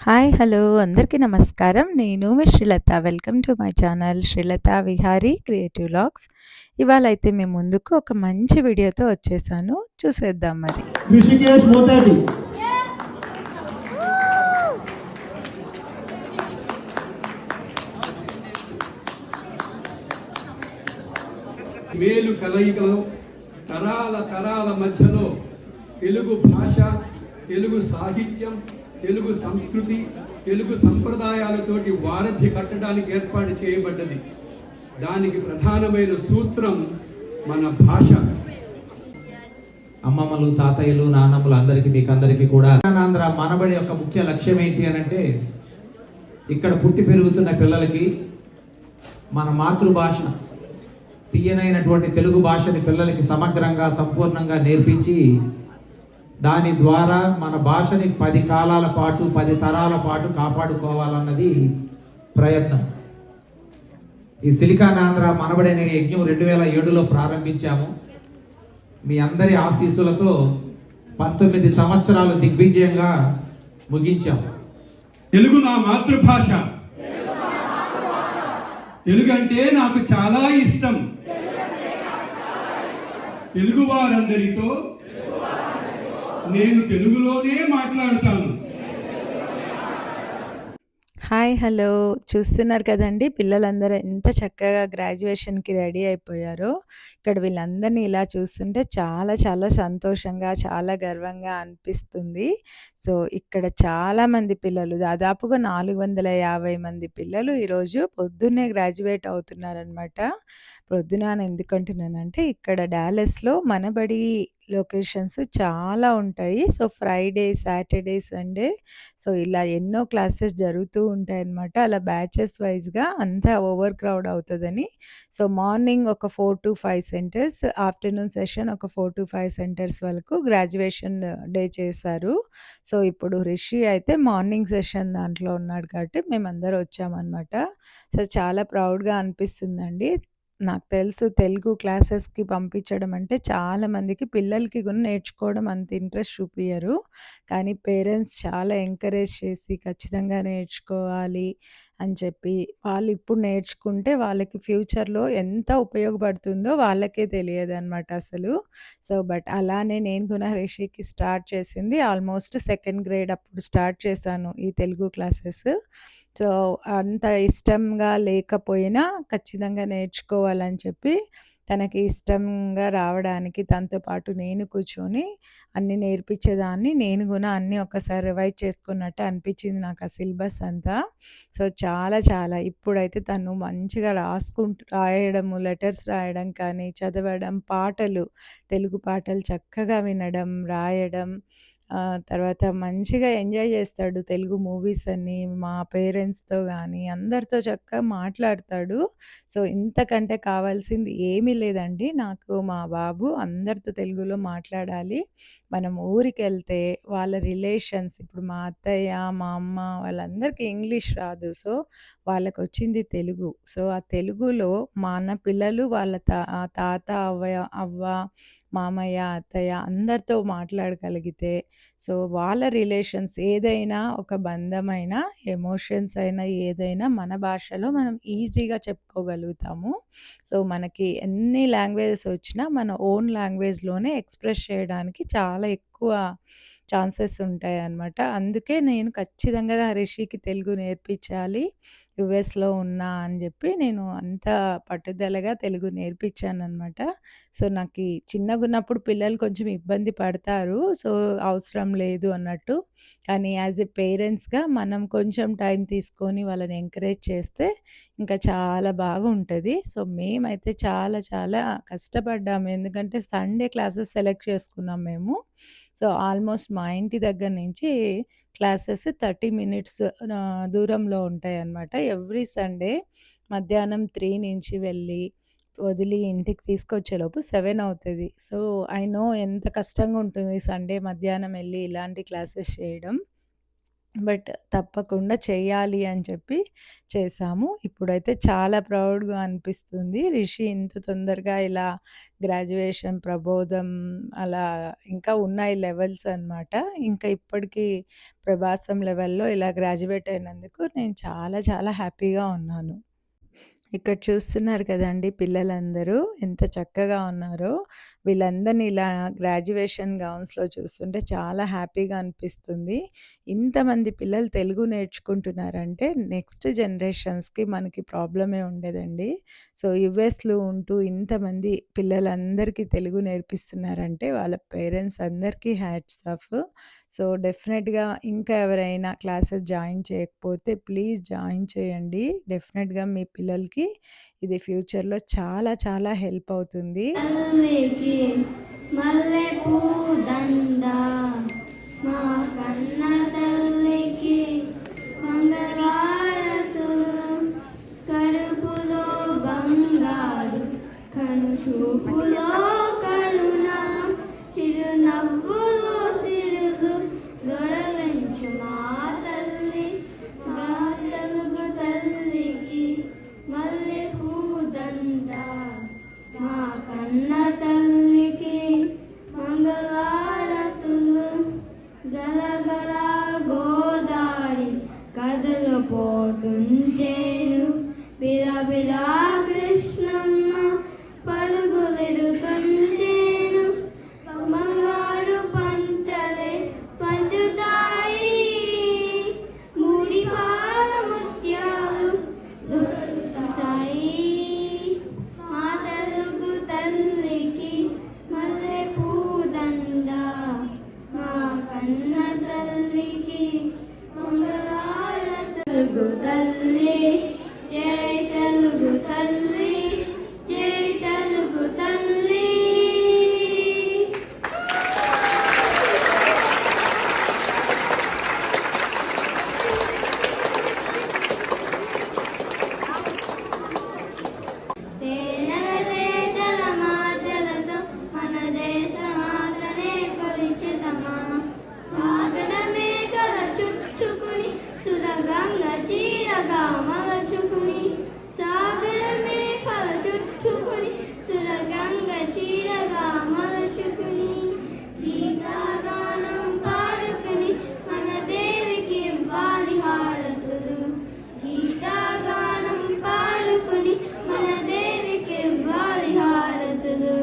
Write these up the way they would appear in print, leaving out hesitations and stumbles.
Hi! Hello! అందరికీ నమస్కారం. నేను మీ Srilatha. Welcome to my channel Srilatha Vihari creative vlogs. ఇవాళైతే మీ ముందుకు ఒక మంచి వీడియోతో వచ్చేసాను. చూసేద్దాం మరి. ఋషికేష్ మోతాడి మేలు కలయికలో తరాల తరాల మధ్యలో తెలుగు భాష, తెలుగు సాహిత్యం, తెలుగు సంస్కృతి, తెలుగు సంప్రదాయాలతోటి వారధి కట్టడానికి ఏర్పాటు చేయబడ్డది. దానికి ప్రధానమైన సూత్రం మన భాష. అమ్మమ్మలు, తాతయ్యలు, నాన్నమ్మలు అందరికీ మీకందరికీ కూడా ఆంధ్ర మనబడి యొక్క ముఖ్య లక్ష్యం ఏంటి అని అంటే, ఇక్కడ పుట్టి పెరుగుతున్న పిల్లలకి మన మాతృభాష తీయనైనటువంటి తెలుగు భాషని పిల్లలకి సమగ్రంగా సంపూర్ణంగా నేర్పించి దాని ద్వారా మన భాషని 10 కాలాల పాటు 10 తరాల పాటు కాపాడుకోవాలన్నది ప్రయత్నం. ఈ సిలికాన్ ఆంధ్ర మనబడి అనే యజ్ఞం 2007లో ప్రారంభించాము. మీ అందరి ఆశీస్సులతో 19 సంవత్సరాలు దిగ్విజయంగా ముగించాము. తెలుగు నా మాతృభాష. తెలుగు అంటే నాకు చాలా ఇష్టం. తెలుగు వారందరితో నేను తెలుగులోనే మాట్లాడతాను. హాయ్! హలో! చూస్తున్నారు కదండీ పిల్లలందరూ ఎంత చక్కగా గ్రాడ్యుయేషన్‌కి రెడీ అయిపోయారో. ఇక్కడ వీళ్ళందరినీ ఇలా చూస్తుంటే చాలా చాలా సంతోషంగా, చాలా గర్వంగా అనిపిస్తుంది. సో, ఇక్కడ చాలామంది పిల్లలు దాదాపుగా 450 మంది పిల్లలు ఈరోజు పొద్దున్నే గ్రాడ్యుయేట్ అవుతున్నారనమాట. పొద్దున అని ఎందుకంటున్నానంటే ఇక్కడ డాలస్‌లో మనబడి లొకేషన్స్ చాలా ఉంటాయి. So, Friday, Saturday, Sunday so, ఇలా ఎన్నో క్లాసెస్ జరుగుతూ ఉంటాయన్నమాట. అలా బ్యాచెస్ వైస్‌గా అంతా ఓవర్ క్రౌడ్ అవుతదని. సో, మార్నింగ్ ఒక 4-5 సెంటర్స్, ఆఫ్టర్‌నూన్ సెషన్ ఒక 4-5 సెంటర్స్ వరకు గ్రాడ్యుయేషన్ డే చేశారు. సో, ఇప్పుడు రిషి అయితే మార్నింగ్ సెషన్ దాంట్లో ఉన్నాడు కాబట్టి మేమందరం వచ్చామన్నమాట. సో, చాలా ప్రౌడ్‌గా అనిపిస్తుందండి. నాకు తెలుసు తెలుగు క్లాసెస్‌కి పంపించడం అంటే చాలామందికి పిల్లలకి కూడా నేర్చుకోవడం అంత ఇంట్రెస్ట్ చూపియరు. కానీ పేరెంట్స్ చాలా ఎంకరేజ్ చేసి ఖచ్చితంగా నేర్చుకోవాలి అని చెప్పి, వాళ్ళు ఇప్పుడు నేర్చుకుంటే వాళ్ళకి ఫ్యూచర్‌లో ఎంత ఉపయోగపడుతుందో వాళ్ళకే తెలియదనమాట అసలు. సో, బట్ అలానే నేను కూడా రిషికి స్టార్ట్ చేసింది ఆల్మోస్ట్ సెకండ్ గ్రేడ్ అప్పుడు స్టార్ట్ చేశాను ఈ తెలుగు క్లాసెస్. సో, అంత ఇష్టంగా లేకపోయినా ఖచ్చితంగా నేర్చుకోవాలని చెప్పి తనకి ఇష్టంగా రావడానికి తనతో పాటు నేను కూర్చొని అన్నీ నేర్పించేదాన్ని. నేను గూడా అన్నీ ఒక్కసారి రివైజ్ చేసుకున్నట్టు అనిపించింది నాకు ఆ సిలబస్ అంతా. సో, చాలా చాలా ఇప్పుడైతే తను మంచిగా రాయడము, లెటర్స్ రాయడం కానీ, చదవడం, పాటలు, తెలుగు పాటలు చక్కగా వినడం, రాయడం తర్వాత మంచిగా ఎంజాయ్ చేస్తాడు. తెలుగు మూవీస్ అని మా పేరెంట్స్‌తో గానీ, అందరితో చక్కగా మాట్లాడతాడు. సో, ఇంతకంటే కావాల్సింది ఏమీ లేదండి. నాకు మా బాబు అందరితో తెలుగులో మాట్లాడాలి. మనం ఊరికెళ్తే వాళ్ళ రిలేషన్స్ ఇప్పుడు మా అత్తయ్య, మా అమ్మ వాళ్ళందరికీ ఇంగ్లీష్ రాదు. సో, వాళ్ళకొచ్చింది తెలుగు. సో, ఆ తెలుగులో మన పిల్లలు వాళ్ళ తాత, అవ్వ, మామయ్య, అత్తయ్య అందరితో మాట్లాడగలిగితే సో, వాళ్ళ రిలేషన్స్ ఏదైనా ఒక బంధమైన, ఎమోషన్స్ అయినా ఏదైనా మన భాషలో మనం ఈజీగా చెప్పుకోగలుగుతాము. సో, మనకి ఎన్ని లాంగ్వేజెస్ వచ్చినా మన ఓన్ లాంగ్వేజ్‌లోనే ఎక్స్‌ప్రెస్ చేయడానికి చాలా ఎక్కువ ఛాన్సెస్ ఉంటాయన్నమాట. అందుకే నేను ఖచ్చితంగా రిషికి తెలుగు నేర్పించాలి. యూఎస్‌లో ఉన్నా అని జెప్పి నేను అంత పట్టుదలగా తెలుగు నేర్పించాననమాట. సో, నాకీ చిన్నగున్నప్పుడు పిల్లలు కొంచెం ఇబ్బంది పడతారు. సో, అవసరం లేదు అన్నట్టు. కానీ యాస్ ఎ పేరెంట్స్‌గా మనం కొంచెం టైం తీసుకొని వాళ్ళని ఎంకరేజ్ చేస్తే ఇంకా చాలా బాగుంటది. సో, మేమైతే చాలా చాలా కష్టపడ్డాము. ఎందుకంటే సండే క్లాసెస్ సెలెక్ట్ చేసుకున్నాం మేము. సో, ఆల్మోస్ట్ మా ఇంటి దగ్గర నుంచి క్లాసెస్ 30 మినిట్స్ దూరంలో ఉంటాయన్నమాట. ఎవ్రీ సండే మధ్యాహ్నం 3 నుంచి వెళ్ళి వదిలి ఇంటికి తీసుకొచ్చేలోపు 7 అవుతది. సో, ఐ నో ఎంత కష్టంగా ఉంటుంది సండే మధ్యాహ్నం ఎళ్లి ఇలాంటి క్లాసెస్ చేయడం. బట్ తప్పకుండా చెయ్యాలి అని చెప్పి చేశాము. ఇప్పుడైతే చాలా ప్రౌడ్‌గా అనిపిస్తుంది. రిషి ఇంత తొందరగా ఇలా గ్రాడ్యుయేషన్, ప్రబోధం అలా ఇంకా ఉన్నాయి లెవెల్స్ అనమాట. ఇంకా ఇప్పటికి ప్రభాసం లెవెల్‌లో ఇలా గ్రాడ్యుయేట్ అయినందుకు నేను చాలా చాలా హ్యాపీగా ఉన్నాను. ఇక్కడ చూస్తున్నారు కదండీ పిల్లలందరూ ఎంత చక్కగా ఉన్నారో. వీళ్ళందరిని ఇలా గ్రాడ్యుయేషన్ గౌన్స్‌లో చూస్తుంటే చాలా హ్యాపీగా అనిపిస్తుంది. ఇంతమంది పిల్లలు తెలుగు నేర్చుకుంటున్నారంటే నెక్స్ట్ జనరేషన్స్‌కి మనకి ప్రాబ్లమే ఉండేదండి. సో, యూఎస్‌లో ఉంటూ ఇంతమంది పిల్లలందరికీ తెలుగు నేర్పిస్తున్నారంటే వాళ్ళ పేరెంట్స్ అందరికీ హ్యాట్స్ ఆఫ్. సో, డెఫినెట్‌గా ఇంకా ఎవరైనా క్లాసెస్ జాయిన్ చేయకపోతే ప్లీజ్ జాయిన్ చేయండి. డెఫినెట్‌గా మీ పిల్లలకి ఇది ఫ్యూచర్‌లో చాలా చాలా హెల్ప్ అవుతుంది. తల్లికి మల్లెపూ దండ మా కన్న తల్లికి మంగళారతులు కడుపులో బంగారు కను చూపులో కరుణ చిరునవ్వులో సిరులు దొరలించు మా తల్లి తెలుగు తల్లికి మల్లెపూ దండ మా కన్న తల్లికి మంగళారతులు గలగల గోదారి కథలు పోతుంటేను బిలబిలా కృష్ణమ్మ పరుగులెడుతుంటేను బంగారు పంటలే పండుతాయి ముడి పాల ముత్యాలు దొరుకుతాయి మా తెలుగు తల్లికి మల్లెపూ దండ మా కన్న తల్లికి మంగళారతులు తెలుగు తల్లి జై తెలుగు తల్లి జై తెలుగు తల్లి. తేనెలదే జలమాటలతో మన దేశమాతనే కొలిచెదమా సాగరమే గల చుట్టుకుని సురగంగ చీరగా మలచుకుని సాగరమే కల చుట్టుకుని సురగంగ చీరగా మలచుకుని గీతాగానం పాడుకుని మన దేవికి ఇవ్వాలి హారతులు గీతాగానం పాడుకుని మన దేవికి ఇవ్వాలి హారతులు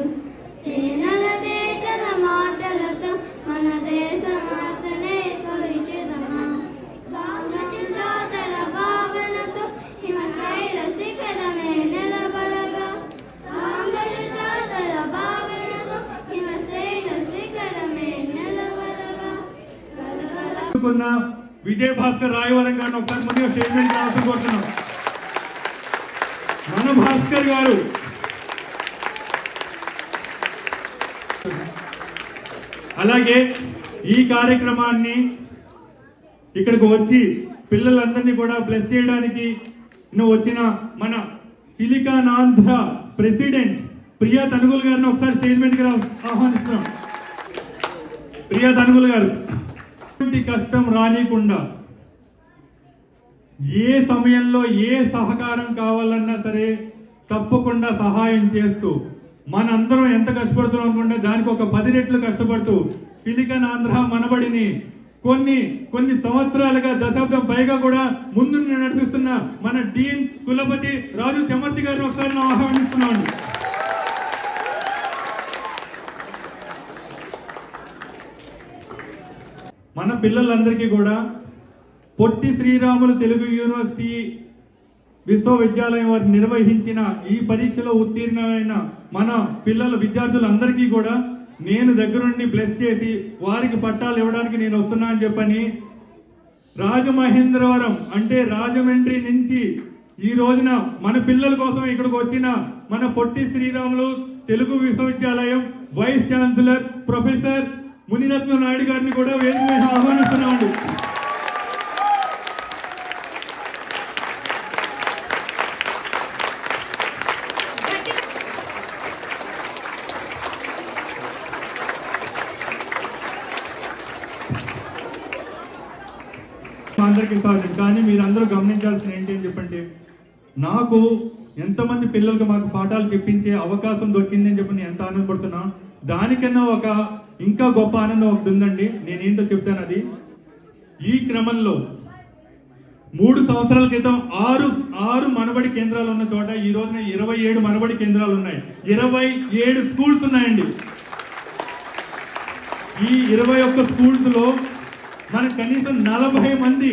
సేనల దేశల మాటలతో మన దేశమాతనే కొలిచెదమా జాతర భావనతో హిమశైల శిఖరమే నిలబడగా జాతర భావనతో హిమశైల శిఖరమే నిలబడగా విజయ్ భాస్కర్ రాయవరం గారిని ఒకసారి ముందుగా స్టేట్మెంట్ రావాల్సి కోరుతున్నాం. మన భాస్కర్ గారు అలాగే ఈ కార్యక్రమాన్ని ఇక్కడికి వచ్చి పిల్లలందరినీ కూడా బ్లెస్ చేయడానికి వచ్చిన మన సిలికాన్ ఆంధ్ర ప్రెసిడెంట్ ప్రియా తనుగులు గారిని ఒకసారి స్టేజ్ మీదకి ఆహ్వానిస్తున్నాం. ప్రియా తనుగులు గారు ఎటువంటి కష్టం రానికుండా ఏ సమయంలో ఏ సహకారం కావాలన్నా సరే తప్పకుండా సహాయం చేస్తూ మనందరం ఎంత కష్టపడుతున్నాం అనుకుంటే దానికి ఒక 10 రెట్లు కష్టపడుతూ సిలికాన్ ఆంధ్ర మనబడిని కొన్ని సంవత్సరాలుగా దశాబ్దం పైగా కూడా ముందు నడిపిస్తున్న మన డీన్ కులపతి రాజు చమర్తి గారిని ఒకసారి ఆహ్వానిస్తున్నాను. మన పిల్లలందరికీ కూడా పొట్టి శ్రీరాములు తెలుగు యూనివర్సిటీ విశ్వవిద్యాలయం వారు నిర్వహించిన ఈ పరీక్షలో ఉత్తీర్ణమైన మన విద్యార్థులందరికీ కూడా నేను దగ్గరుండి బ్లెస్ చేసి వారికి పట్టాలు ఇవ్వడానికి నేను వస్తున్నా అని చెప్పని రాజమహేంద్రవరం అంటే రాజమండ్రి నుంచి ఈ రోజున మన పిల్లల కోసం ఇక్కడికి వచ్చిన మన పొట్టి శ్రీరాములు తెలుగు విశ్వవిద్యాలయం vice chancellor professor Muniratna Naidu గారిని కూడా వేదిక మీద ఆహ్వానిస్తున్నామండి. అందరికీ సహజం. కానీ మీరందరూ గమనించాల్సిన ఏంటి అని చెప్పంటే, నాకు ఎంతమంది పిల్లలకు మాకు పాఠాలు చెప్పించే అవకాశం దొరికింది అని చెప్పి నేను ఎంత ఆనందపడుతున్నా. దానికన్నా ఇంకా గొప్ప ఆనందం ఒకటి ఉందండి. నేనేంటో చెప్తాను. అది ఈ క్రమంలో 3 సంవత్సరాల క్రితం 6 మనబడి కేంద్రాలు ఉన్న చోట ఈ రోజున 27 మనబడి కేంద్రాలు ఉన్నాయి. 27 స్కూల్స్ ఉన్నాయండి. ఈ 21 స్కూల్స్ లో మనకు కనీసం 40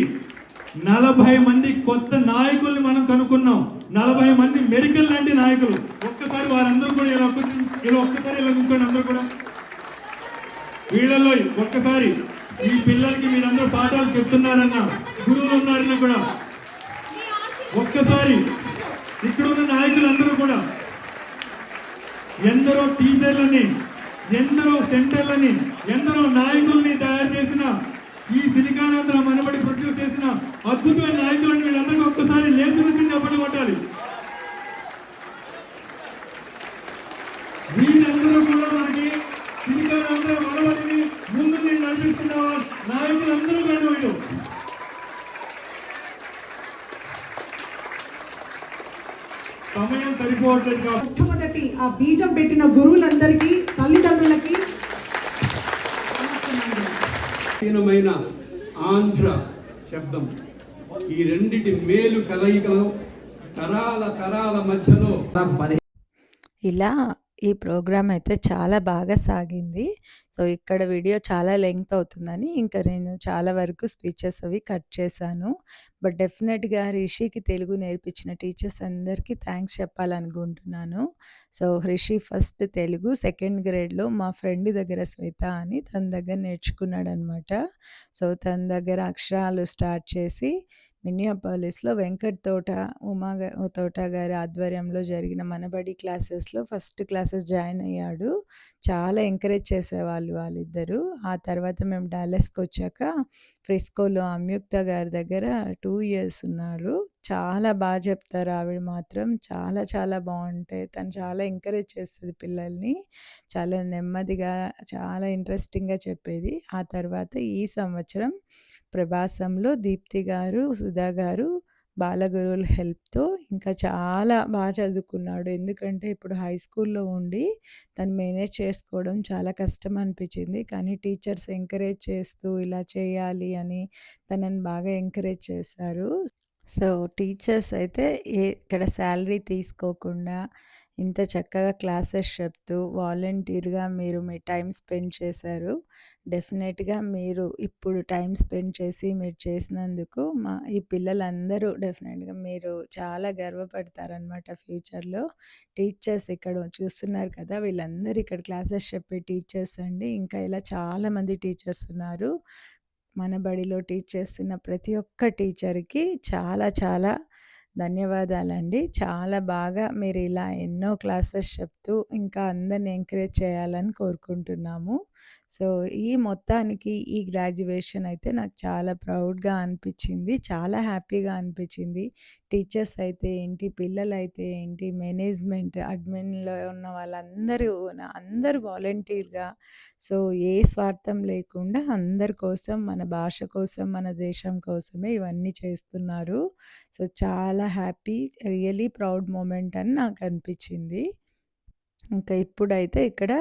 మంది కొత్త నాయకుల్ని మనం కనుక్కున్నాం. 40 మంది మెరికల్ లాంటి నాయకులు. ఒక్కసారి వారందరూ కూడా ఒక్కసారి ఇలా కూర్చోండి. అందరూ కూడా వీళ్ళలో ఒక్కసారి ఈ పిల్లలకి మీరందరూ పాఠాలు చెప్తున్నారన్న గురువులు ఉన్నారన్న కూడా ఒక్కసారి ఇక్కడ ఉన్న నాయకులందరూ కూడా ఎందరో టీచర్లని, ఎందరో సెంటర్లని, ఎందరో నాయకుల్ని తయారు చేసిన ఈ సిలికానాంధ్ర మనబడి ప్రొడ్యూస్ చేసిన అద్భుతమైన నాయకులను వీళ్ళందరికీ ఒక్కసారి లేచి నుంచి చెప్పండి కొట్టాలి. వీళ్ళందరూ కూడా మనకి సిలికానాంధ్ర మనబడిని ముందు నేను నడిపిస్తున్న నాయకులందరూ కూడా వీళ్ళు. సమయం సరిపోవట్లేదు కాబట్టి మొట్టమొదటి ఆ బీజం పెట్టిన గురువులందరికీ, తల్లిదండ్రులకి ప్రాచీనమైన ఆంధ్ర శబ్దం, ఈ రెండిటి మేలు కలయికలో తరాల మధ్యలో ఇలా ఈ ప్రోగ్రామ్ అయితే చాలా బాగా సాగింది. సో ఇక్కడ వీడియో చాలా లెంగ్త్ అవుతుందని ఇంకా నేను చాలా వరకు స్పీచెస్ అవి కట్ చేశాను. బట్ డెఫినెట్గా రిషికి తెలుగు నేర్పించిన టీచర్స్ అందరికీ థ్యాంక్స్ చెప్పాలనుకుంటున్నాను. So Rishi first Telugu 2nd గ్రేడ్లో మా ఫ్రెండ్ దగ్గర శ్వేత అని తన దగ్గర నేర్చుకున్నాడనమాట. సో తన దగ్గర అక్షరాలు స్టార్ట్ చేసి మిన్నియాపాలిస్లో వెంకట్ తోట గారి ఆధ్వర్యంలో జరిగిన మనబడి క్లాసెస్లో ఫస్ట్ క్లాసెస్ జాయిన్ అయ్యాడు. చాలా ఎంకరేజ్ చేసేవాళ్ళు వాళ్ళిద్దరూ. ఆ తర్వాత మేము డాలస్కి వచ్చాక ఫ్రిస్కోలో అమ్యుక్త గారి దగ్గర 2 years ఉన్నారు. చాలా బాగా చెప్తారు ఆవిడ మాత్రం. చాలా బాగుంటాయి. తను చాలా ఎంకరేజ్ చేస్తుంది పిల్లల్ని. చాలా నెమ్మదిగా, చాలా ఇంట్రెస్టింగ్గా చెప్పేది. ఆ తర్వాత ఈ సంవత్సరం ప్రభాసంలో దీప్తి గారు, సుధా గారు బాలగురువుల హెల్ప్తో ఇంకా చాలా బాగా చదువుకున్నాడు. ఎందుకంటే ఇప్పుడు హై స్కూల్లో ఉండి తను మేనేజ్ చేసుకోవడం చాలా కష్టం అనిపించింది. కానీ టీచర్స్ ఎంకరేజ్ చేస్తూ ఇలా చేయాలి అని తనని బాగా ఎంకరేజ్ చేశారు. సో టీచర్స్ అయితే ఇక్కడ శాలరీ తీసుకోకుండా ఇంత చక్కగా క్లాసెస్ చెప్తూ వాలంటీర్గా మీరు మీ టైం స్పెండ్ చేశారు. డెఫినెట్గా మీరు ఇప్పుడు టైం స్పెండ్ చేసి మీరు చేసినందుకు ఈ పిల్లలందరూ డెఫినెట్గా మీరు చాలా గర్వపడతారనమాట ఫ్యూచర్లో. టీచర్స్ ఇక్కడ చూస్తున్నారు కదా, వీళ్ళందరూ ఇక్కడ క్లాసెస్ చెప్పే టీచర్స్ అండి. ఇంకా ఇలా చాలామంది టీచర్స్ ఉన్నారు. మన బడిలో టీచ్ చేస్తున్న ప్రతి ఒక్క టీచర్కి చాలా ధన్యవాదాలండి. చాలా బాగా మీరు ఇలా ఎన్నో క్లాసెస్ చెప్తూ ఇంకా అందరిని ఎంకరేజ్ చేయాలని కోరుకుంటున్నాము. సో ఈ మొత్తానికి ఈ గ్రాడ్యుయేషన్ అయితే నాకు చాలా ప్రౌడ్గా అనిపించింది. చాలా హ్యాపీగా అనిపించింది. టీచర్స్ అయితే ఏంటి, పిల్లలైతే ఏంటి, మేనేజ్మెంట్, అడ్మిన్లో ఉన్న అందరూ వాలంటీర్గా, సో ఏ స్వార్థం లేకుండా అందరి కోసం, మన భాష కోసం, మన దేశం కోసమే ఇవన్నీ చేస్తున్నారు. సో చాలా హ్యాపీ, రియలీ ప్రౌడ్ మూమెంట్ అని నాకు అనిపించింది. ఇంకా ఇప్పుడైతే ఇక్కడ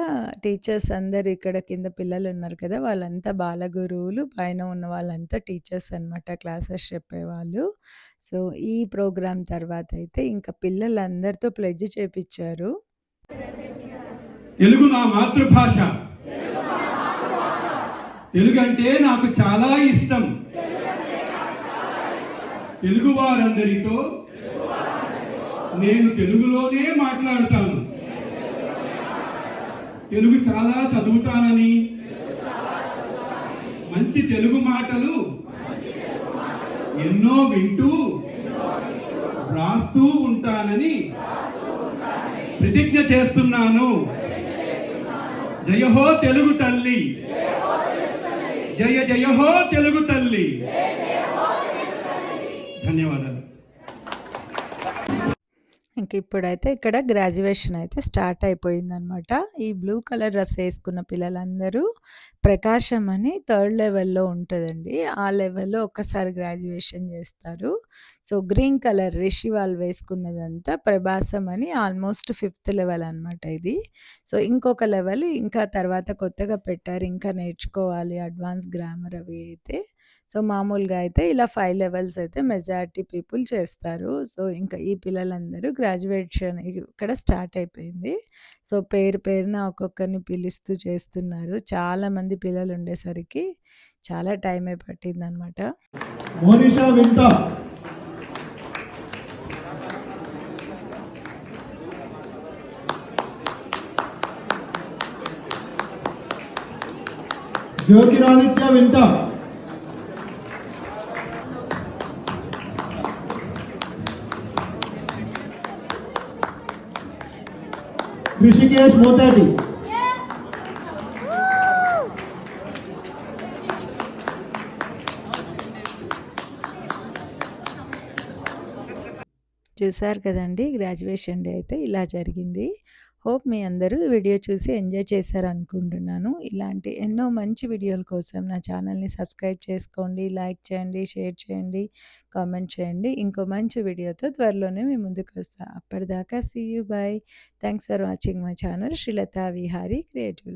టీచర్స్ అందరూ ఇక్కడ కింద పిల్లలు ఉన్నారు కదా, వాళ్ళంతా బాలగురువులు, పైన ఉన్న వాళ్ళంతా టీచర్స్ అనమాట, క్లాసెస్ చెప్పేవాళ్ళు. సో ఈ ప్రోగ్రాం తర్వాత అయితే ఇంకా పిల్లలందరితో ప్లెడ్జ్ చేపించారు. తెలుగు నా మాతృభాష, తెలుగు అంటే నాకు చాలా ఇష్టం. తెలుగు వారందరితో నేను తెలుగులోనే మాట్లాడతాను. తెలుగు చాలా చదువుతానని, మంచి తెలుగు మాటలు ఎన్నో వింటూ రాస్తూ ఉంటానని ప్రతిజ్ఞ చేస్తున్నాను. జయహో తెలుగు తల్లి, జయహో తెలుగు తల్లి. ధన్యవాదాలు. ఇంక ఇప్పుడైతే ఇక్కడ గ్రాడ్యుయేషన్ అయితే స్టార్ట్ అయిపోయిందనమాట. ఈ బ్లూ కలర్ డ్రెస్ ఏసుకున్న పిల్లలందరూ ప్రకాశం అని థర్డ్ లెవెల్‌లో ఉంటదండి. ఆ లెవెల్‌లో ఒక్కసారి గ్రాడ్యుయేషన్ జేస్తారు. సో, గ్రీన్ కలర్ రిషి వాళ్ళు వేసుకున్నదంతా ప్రభాసం అని ఆల్మోస్ట్ ఫిఫ్త్ లెవెల్ అనమాట ఇది. సో, ఇంకొక లెవెల్ ఇంకా తర్వాత కొత్తగా పెట్టారు. ఇంకా నేర్చుకోవాలి అడ్వాన్స్ గ్రామర్ అవి అయితే. సో, మామూలుగా అయితే ఇలా 5 లెవెల్స్ అయితే మెజారిటీ పీపుల్ చేస్తారు. సో, ఇంకా ఈ పిల్లలందరూ గ్రాడ్యుయేషన్ ఇక్కడ స్టార్ట్ అయిపోయింది. సో, పేరు పేరున ఒక్కొక్కరిని పిలుస్తూ చేస్తున్నారు. చాలామంది పిల్లలుండేసరికి చాలా టైమే పట్టిందనమాట. మోనిషా వింత, జ్యోతిరాదిత్య వింత, ఋషికేష్ మోతాటి, చూసారు కదండీ! గ్రాడ్యుయేషన్ డే అయితే ఇలా జరిగింది. హోప్ మీ అందరూ ఈ వీడియో చూసి ఎంజాయ్ చేశారనుకుంటున్నాను. ఇలాంటి ఎన్నో మంచి వీడియోల కోసం నా ఛానల్‌ని సబ్స్క్రైబ్ చేసుకోండి, లైక్ చేయండి, షేర్ చేయండి, కామెంట్ చేయండి. ఇంకో మంచి వీడియోతో త్వరలోనే మీ ముందుకొస్తా. అప్పటిదాకా see you. Bye. Thanks for watching my channel Srilatha Vihari creative.